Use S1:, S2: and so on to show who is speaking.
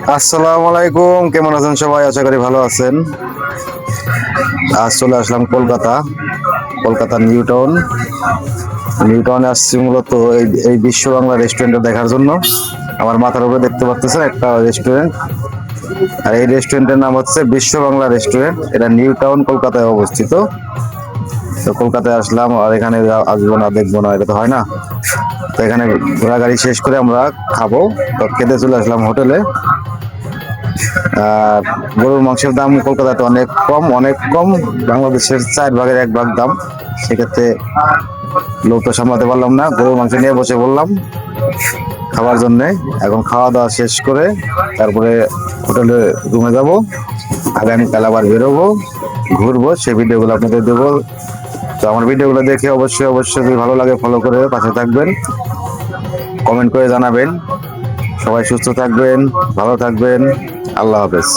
S1: আসসালামু আলাইকুম, কেমন আছেন সবাই? আশা করি ভালো আছেন। আজ চলে আসলাম কলকাতা নিউ টাউনে আসছি মূলত এই বিশ্ব বাংলা রেস্টুরেন্টটা দেখার জন্য। আমার মাথার উপরে দেখতে পাচ্ছেন একটা রেস্টুরেন্ট, আর এই রেস্টুরেন্টের নাম হচ্ছে বিশ্ব বাংলা রেস্টুরেন্ট। এটা নিউ টাউন কলকাতায় অবস্থিত। তো কলকাতায় আসলাম আর এখানে আসবো না দেখবো না, এটা তো হয় না। তো এখানে ঘোরাঘুরি শেষ করে আমরা খাবো। তো খেতে চলে আসলাম হোটেলে। আর গরুর মাংসের দাম কলকাতাতে অনেক কম, বাংলাদেশের 1/4 দাম। সেক্ষেত্রে লোক তো সামলাতে পারলাম না, গরুর মাংস নিয়ে বসে বললাম খাবার জন্যে। এখন খাওয়া দাওয়া শেষ করে তারপরে হোটেলে রুমে যাব। আগামীকাল আবার বেরোবো, ঘুরবো, সেই ভিডিওগুলো আপনাদের দেবো। তো আমার ভিডিওগুলো দেখে অবশ্যই যদি ভালো লাগে ফলো করে পাশে থাকবেন, কমেন্ট করে জানাবেন। সবাই সুস্থ থাকবেন, ভালো থাকবেন। আল্লাহ হাফেজ।